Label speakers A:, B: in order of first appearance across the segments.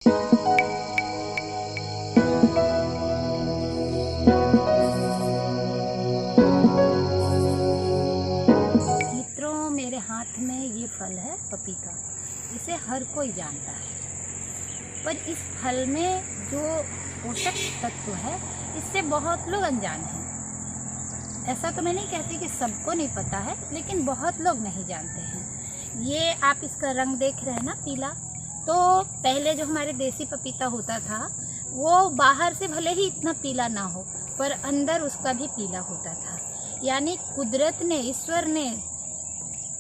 A: मित्रों, मेरे हाथ में ये फल है पपीता। इसे हर कोई जानता है, पर इस फल में जो पोषक तत्व है इससे बहुत लोग अनजान हैं। ऐसा तो मैं नहीं कहती कि सबको नहीं पता है, लेकिन बहुत लोग नहीं जानते हैं। ये आप इसका रंग देख रहे हैं ना, पीला। तो पहले जो हमारे देसी पपीता होता था वो बाहर से भले ही इतना पीला ना हो, पर अंदर उसका भी पीला होता था। यानी कुदरत ने, ईश्वर ने,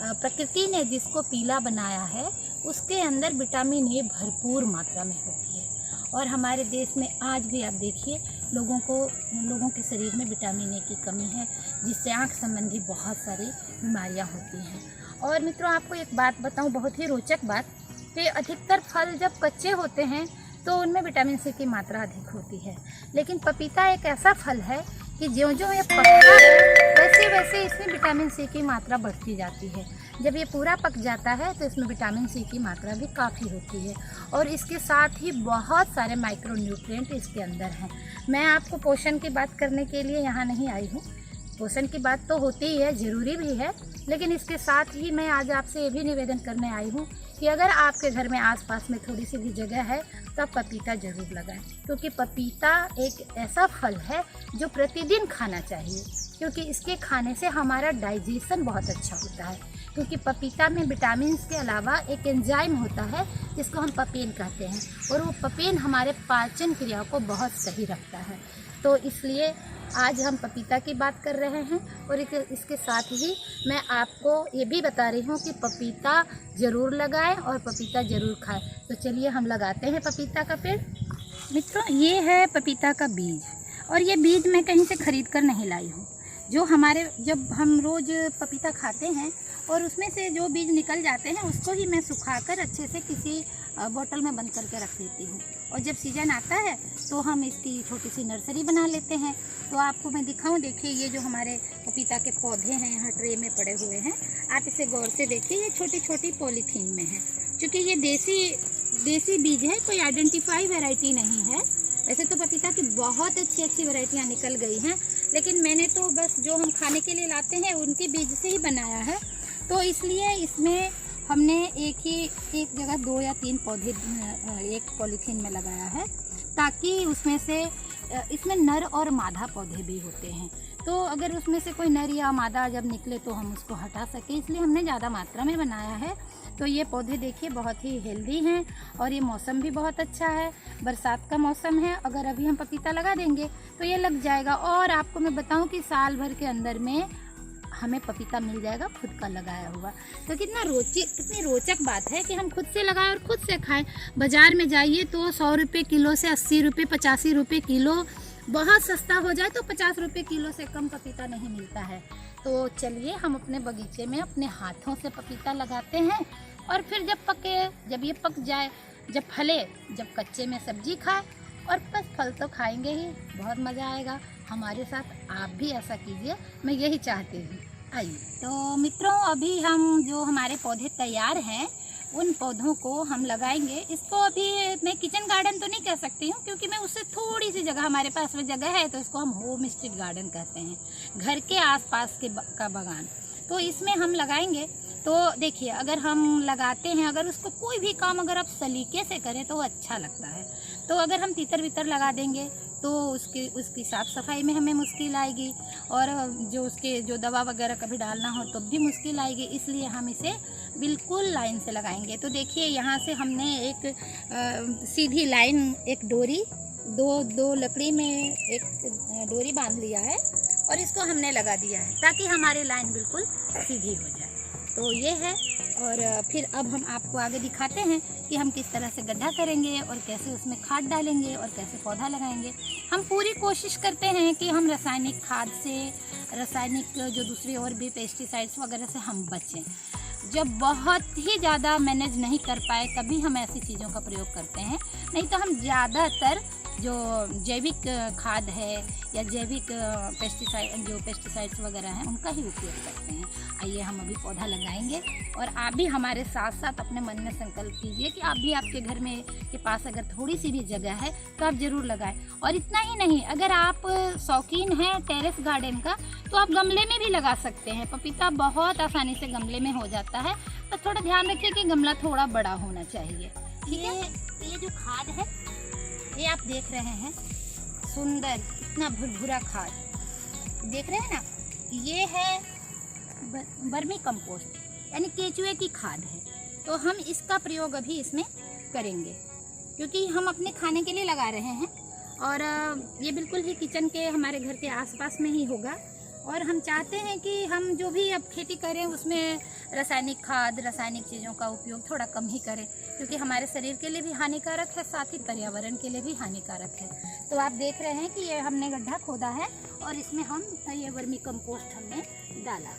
A: प्रकृति ने जिसको पीला बनाया है उसके अंदर विटामिन ए भरपूर मात्रा में होती है। और हमारे देश में आज भी आप देखिए लोगों के शरीर में विटामिन ए की कमी है, जिससे आँख संबंधी बहुत सारी बीमारियां होती हैं। और मित्रों, आपको एक बात बताऊं, बहुत ही रोचक बात, कि अधिकतर फल जब कच्चे होते हैं तो उनमें विटामिन सी की मात्रा अधिक होती है, लेकिन पपीता एक ऐसा फल है कि ज्यों-ज्यों ये पकता है वैसे वैसे इसमें विटामिन सी की मात्रा बढ़ती जाती है। जब ये पूरा पक जाता है तो इसमें विटामिन सी की मात्रा भी काफ़ी होती है, और इसके साथ ही बहुत सारे माइक्रो न्यूट्रिएंट इसके अंदर हैं। मैं आपको पोषण की बात करने के लिए यहाँ नहीं आई हूँ। पोषण की बात तो होती ही है, ज़रूरी भी है, लेकिन इसके साथ ही मैं आज आपसे ये भी निवेदन करने आई हूँ कि अगर आपके घर में आसपास में थोड़ी सी भी जगह है तो आप पपीता ज़रूर लगाएं, क्योंकि पपीता एक ऐसा फल है जो प्रतिदिन खाना चाहिए, क्योंकि इसके खाने से हमारा डाइजेशन बहुत अच्छा होता है। क्योंकि पपीता में विटामिन के अलावा एक एंजाइम होता है जिसको हम पपेन कहते हैं, और वो पपेन हमारे पाचन क्रिया को बहुत सही रखता है। तो इसलिए आज हम पपीता की बात कर रहे हैं, और इसके साथ ही मैं आपको ये भी बता रही हूँ कि पपीता ज़रूर लगाएं और पपीता ज़रूर खाएं। तो चलिए हम लगाते हैं पपीता का पेड़। मित्रों, ये है पपीता का बीज, और ये बीज मैं कहीं से खरीद कर नहीं लाई हूँ। जब हम रोज़ पपीता खाते हैं और उसमें से जो बीज निकल जाते हैं उसको ही मैं सुखाकर अच्छे से किसी बोतल में बंद करके रख देती हूँ, और जब सीज़न आता है तो हम इसकी छोटी सी नर्सरी बना लेते हैं। तो आपको मैं दिखाऊं, देखिए ये जो हमारे पपीता के पौधे हैं यहाँ ट्रे में पड़े हुए हैं, आप इसे गौर से देखिए। ये छोटी छोटी पॉलीथीन में है, क्योंकि ये देसी बीज है, कोई आइडेंटिफाई वैरायटी नहीं है। वैसे तो पपीता की बहुत अच्छी वैरायटियाँ निकल गई हैं, लेकिन मैंने तो बस जो हम खाने के लिए लाते हैं उनके बीज से ही बनाया है। तो इसलिए इसमें हमने एक जगह 2 या 3 पौधे एक पॉलीथीन में लगाया है, ताकि उसमें से इसमें नर और मादा पौधे भी होते हैं। तो अगर उसमें से कोई नर या मादा जब निकले तो हम उसको हटा सकें, इसलिए हमने ज़्यादा मात्रा में बनाया है। तो ये पौधे देखिए बहुत ही हेल्दी हैं, और ये मौसम भी बहुत अच्छा है, बरसात का मौसम है। अगर अभी हम पपीता लगा देंगे तो ये लग जाएगा, और आपको मैं बताऊं कि साल भर के अंदर में हमें पपीता मिल जाएगा खुद का लगाया हुआ। तो कितनी रोचक बात है कि हम खुद से लगाएं और खुद से खाएं। बाज़ार में जाइए तो 100 रुपये किलो से 80 रुपये 85 रुपये किलो, बहुत सस्ता हो जाए तो 50 रुपये किलो से कम पपीता नहीं मिलता है। तो चलिए हम अपने बगीचे में अपने हाथों से पपीता लगाते हैं, और फिर जब ये पक जाए, जब फले, जब कच्चे में सब्जी खाए, और बस फल तो खाएंगे ही, बहुत मज़ा आएगा। हमारे साथ आप भी ऐसा कीजिए, मैं यही चाहती हूँ। आइए। तो मित्रों, अभी हम जो हमारे पौधे तैयार हैं उन पौधों को हम लगाएंगे। इसको अभी मैं किचन गार्डन तो नहीं कह सकती हूँ, क्योंकि मैं उससे थोड़ी सी जगह, हमारे पास में जगह है, तो इसको हम होम स्टेड गार्डन कहते हैं, घर के आसपास का बागान। तो इसमें हम लगाएंगे। तो देखिए, अगर हम लगाते हैं, अगर उसको कोई भी काम अगर आप सलीके से करें तो वो अच्छा लगता है। तो अगर हम तीतर बीतर लगा देंगे तो उसकी साफ़ सफाई में हमें मुश्किल आएगी, और जो दवा वगैरह कभी डालना हो तो भी मुश्किल आएगी। इसलिए हम इसे बिल्कुल लाइन से लगाएंगे। तो देखिए, यहाँ से हमने एक सीधी लाइन, एक डोरी, दो लकड़ी में एक डोरी बांध लिया है, और इसको हमने लगा दिया है ताकि हमारी लाइन बिल्कुल सीधी हो जाए। तो ये है, और फिर अब हम आपको आगे दिखाते हैं कि हम किस तरह से गड्ढा करेंगे और कैसे उसमें खाद डालेंगे और कैसे पौधा लगाएंगे। हम पूरी कोशिश करते हैं कि हम रासायनिक खाद से, रासायनिक जो दूसरी और भी पेस्टिसाइड्स वगैरह से हम बचें। जब बहुत ही ज़्यादा मैनेज नहीं कर पाए तभी हम ऐसी चीज़ों का प्रयोग करते हैं, नहीं तो हम ज़्यादातर जो जैविक खाद है या जैविक पेस्टिसाइड्स वगैरह हैं उनका ही उपयोग करते हैं। आइए हम अभी पौधा लगाएंगे और आप भी हमारे साथ साथ अपने मन में संकल्प कीजिए कि आप भी आपके घर में के पास अगर थोड़ी सी भी जगह है तो आप ज़रूर लगाएं। और इतना ही नहीं, अगर आप शौकीन हैं टेरेस गार्डन का तो आप गमले में भी लगा सकते हैं। पपीता बहुत आसानी से गमले में हो जाता है, तो थोड़ा ध्यान रखिए कि गमला थोड़ा बड़ा होना चाहिए। ये जो खाद है ये आप देख रहे हैं, सुंदर इतना भुरभुरा खाद देख रहे हैं ना, ये है वर्मी कंपोस्ट यानी केचुए की खाद है। तो हम इसका प्रयोग अभी इसमें करेंगे क्योंकि हम अपने खाने के लिए लगा रहे हैं और ये बिल्कुल ही किचन के हमारे घर के आसपास में ही होगा। और हम चाहते हैं कि हम जो भी अब खेती करें उसमें रासायनिक खाद, रासायनिक चीज़ों का उपयोग थोड़ा कम ही करें क्योंकि हमारे शरीर के लिए भी हानिकारक है, साथ ही पर्यावरण के लिए भी हानिकारक है। तो आप देख रहे हैं कि ये हमने गड्ढा खोदा है और इसमें हम ये वर्मी कंपोस्ट हमने डाला।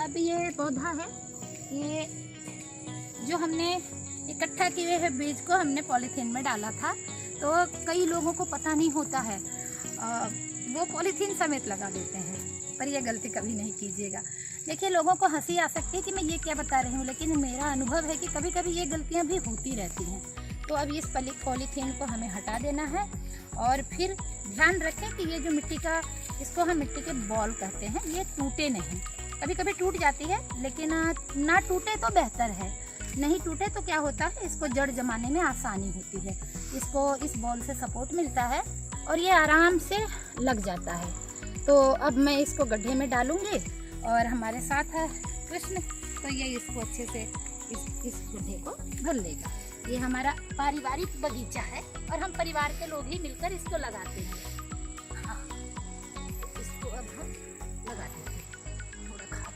A: अब ये पौधा है, ये जो हमने इकट्ठा किए हुए बीज को हमने पॉलीथीन में डाला था। तो कई लोगों को पता नहीं होता है, वो पॉलीथीन समेत लगा देते हैं, पर यह गलती कभी नहीं कीजिएगा। देखिए, लोगों को हंसी आ सकती है कि मैं ये क्या बता रही हूँ, लेकिन मेरा अनुभव है कि कभी कभी ये गलतियाँ भी होती रहती हैं। तो अब इस पॉलीथीन को हमें हटा देना है और फिर ध्यान रखें कि ये जो मिट्टी का, इसको हम मिट्टी के बॉल कहते हैं, ये टूटे नहीं। कभी कभी टूट जाती है, लेकिन ना टूटे तो बेहतर है, नहीं टूटे तो क्या होता है, इसको जड़ जमाने में आसानी होती है। इसको इस बॉल से सपोर्ट मिलता है और ये आराम से लग जाता है। तो अब मैं इसको गड्ढे में डालूंगी और हमारे साथ है कृष्ण, तो ये इसको अच्छे से इस गड्ढे को भर लेगा। ये हमारा पारिवारिक बगीचा है और हम परिवार के लोग ही मिलकर इसको लगाते हैं। हाँ, इसको अब हम लगा देते हैं, थोड़ा खाद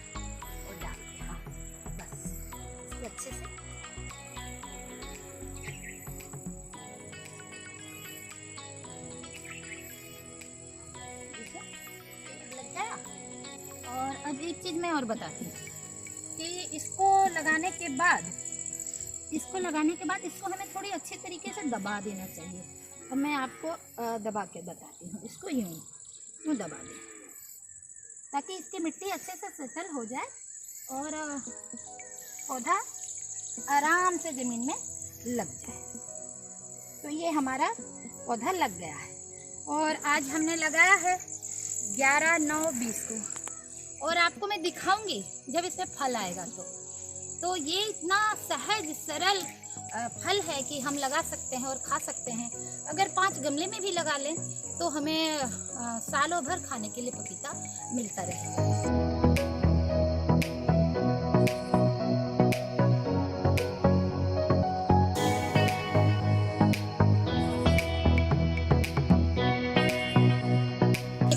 A: और डालते हैं। हाँ, बस इसको अच्छे से लग गया। और अब एक चीज़ मैं और बताती हूँ कि इसको लगाने के बाद इसको हमें थोड़ी अच्छी तरीके से दबा देना चाहिए। तो मैं आपको दबा के बताती हूँ। इसको यूँ दबा दें ताकि इसकी मिट्टी अच्छे से सेटल हो जाए और पौधा आराम से ज़मीन में लग जाए। तो ये हमारा पौधा लग गया है और आज हमने लगाया है 11/9/20 को, और आपको मैं दिखाऊंगी जब इसमें फल आएगा। तो ये इतना सहज सरल फल है कि हम लगा सकते हैं और खा सकते हैं। अगर 5 गमले में भी लगा लें तो हमें सालों भर खाने के लिए पपीता मिलता रहेगा।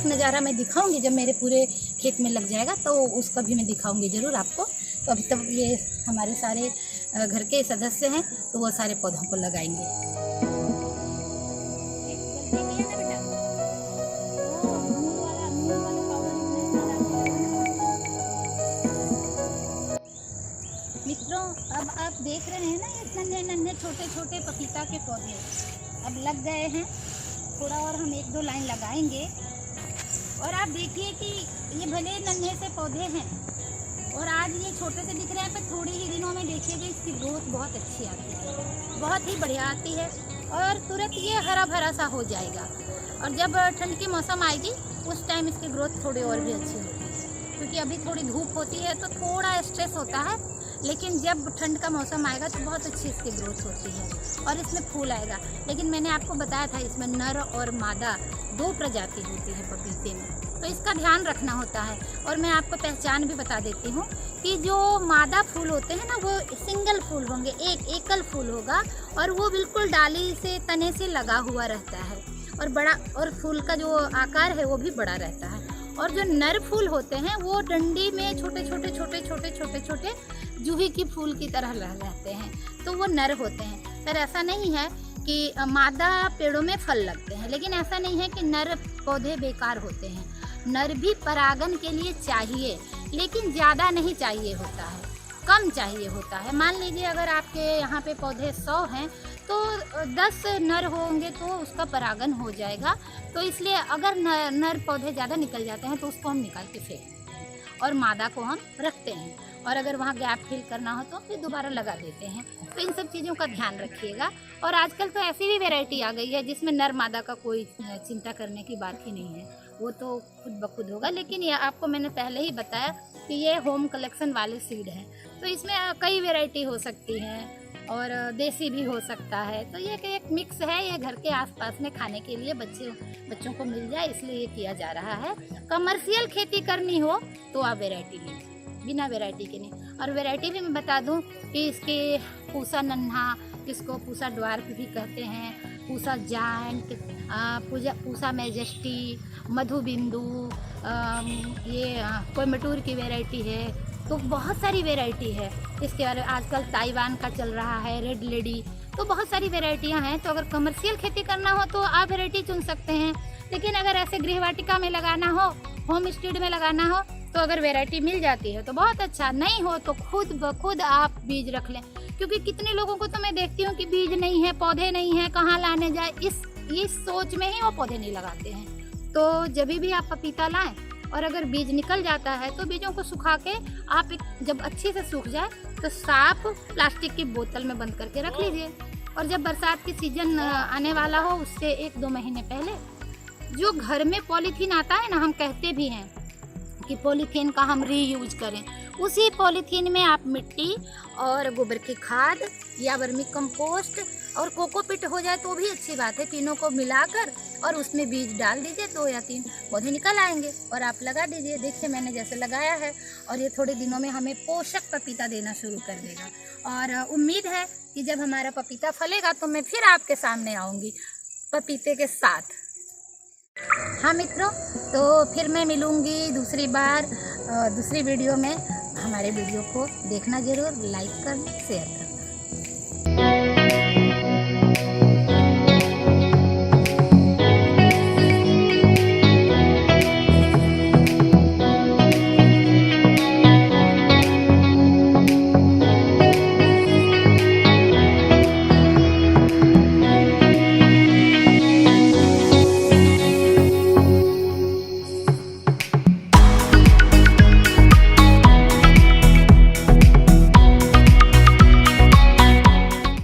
A: नज़ारा मैं दिखाऊंगी जब मेरे पूरे खेत में लग जाएगा, तो उसका भी मैं दिखाऊंगी ज़रूर आपको। तो अभी तक ये हमारे सारे घर के सदस्य हैं तो वो सारे पौधों को लगाएंगे। मित्रों, अब आप देख रहे हैं ना, ये नन्हे नन्हे छोटे छोटे पपीता के पौधे अब लग गए हैं। थोड़ा और हम 1-2 लाइन लगाएंगे और आप देखिए कि ये भले नन्हे से पौधे हैं और आज ये छोटे से दिख रहे हैं, पर थोड़े ही दिनों में देखिएगा इसकी ग्रोथ बहुत अच्छी आती है, बहुत ही बढ़िया आती है और तुरंत ये हरा भरा सा हो जाएगा। और जब ठंड की मौसम आएगी उस टाइम इसकी ग्रोथ थोड़ी और भी अच्छी होगी, क्योंकि अभी थोड़ी धूप होती है तो थोड़ा स्ट्रेस होता है, लेकिन जब ठंड का मौसम आएगा तो बहुत अच्छी इसकी ग्रोथ होती है और इसमें फूल आएगा। लेकिन मैंने आपको बताया था इसमें नर और मादा 2 प्रजाति होती है पपीते में, तो इसका ध्यान रखना होता है। और मैं आपको पहचान भी बता देती हूँ कि जो मादा फूल होते हैं ना, वो सिंगल फूल होंगे, एकल फूल होगा और वो बिल्कुल डाली से, तने से लगा हुआ रहता है और बड़ा, और फूल का जो आकार है वो भी बड़ा रहता है। और जो नर फूल होते हैं वो डंडी में छोटे छोटे जूही की फूल की तरह रहते हैं, तो वो नर होते हैं। पर ऐसा नहीं है कि मादा पेड़ों में फल लगते हैं, लेकिन ऐसा नहीं है कि नर पौधे बेकार होते हैं। नर भी परागन के लिए चाहिए, लेकिन ज़्यादा नहीं चाहिए होता है। कम चाहिए होता है। मान लीजिए अगर आपके यहाँ पे पौधे 100 हैं तो 10 नर होंगे तो उसका परागण हो जाएगा। तो इसलिए अगर नर पौधे ज़्यादा निकल जाते हैं तो उसको हम निकाल के फेंक देते हैं और मादा को हम रखते हैं, और अगर वहाँ गैप फिल करना हो तो फिर दोबारा लगा देते हैं। तो इन सब चीज़ों का ध्यान रखिएगा। और आजकल तो ऐसी भी वैरायटी आ गई है जिसमें नर मादा का कोई चिंता करने की बात ही नहीं है, वो तो खुद ब खुद होगा। लेकिन ये आपको मैंने पहले ही बताया कि ये होम कलेक्शन वाले सीड हैं, तो इसमें कई वैरायटी हो सकती हैं और देसी भी हो सकता है। तो ये एक मिक्स है, ये घर के आसपास में खाने के लिए बच्चों को मिल जाए इसलिए ये किया जा रहा है। कमर्शियल खेती करनी हो तो आप वैरायटी लीजिए, बिना वैरायटी के नहीं। और वैरायटी भी मैं बता दूं कि इसके पूसा नन्हा, जिसको पूसा ड्वार्फ भी कहते हैं, पूसा जायंट, पूसा मैजेस्टी, मधुबिंदु, ये कोयम्बटूर की वैरायटी है। तो बहुत सारी वैरायटी है। इसके बारे में आजकल ताइवान का चल रहा है, रेड लेडी, तो बहुत सारी वैरायटियां हैं। तो अगर कमर्शियल खेती करना हो तो आप वैरायटी चुन सकते हैं। लेकिन अगर ऐसे गृहवाटिका में लगाना हो, होम स्टेड में लगाना हो, तो अगर वैरायटी मिल जाती है तो बहुत अच्छा, नहीं हो तो खुद ब खुद आप बीज रख लें। क्योंकि कितने लोगों को तो मैं देखती हूँ कि बीज नहीं है, पौधे नहीं है, कहाँ लाने जाए, इस सोच में ही वो पौधे नहीं लगाते हैं। तो जब भी आप पपीता लाएं और अगर बीज निकल जाता है तो बीजों को सुखा के आप जब अच्छे से सूख जाए तो साफ प्लास्टिक की बोतल में बंद करके रख लीजिए। और जब बरसात की सीजन आने वाला हो उससे 1-2 महीने पहले जो घर में पॉलीथीन आता है ना, हम कहते भी हैं कि पॉलीथीन का हम रीयूज करें, उसी पॉलीथीन में आप मिट्टी और गोबर की खाद या वर्मी कंपोस्ट और कोकोपीट हो जाए तो भी अच्छी बात है, तीनों को मिलाकर और उसमें बीज डाल दीजिए, 2 या 3 पौधे निकल आएंगे और आप लगा दीजिए। देखिए मैंने जैसे लगाया है और ये थोड़े दिनों में हमें पोषक पपीता देना शुरू कर देगा। और उम्मीद है कि जब हमारा पपीता फलेगा तो मैं फिर आपके सामने आऊँगी पपीते के साथ। हाँ मित्रों, तो फिर मैं मिलूँगी दूसरी बार दूसरी वीडियो में। हमारे वीडियो को देखना ज़रूर, लाइक कर, शेयर कर।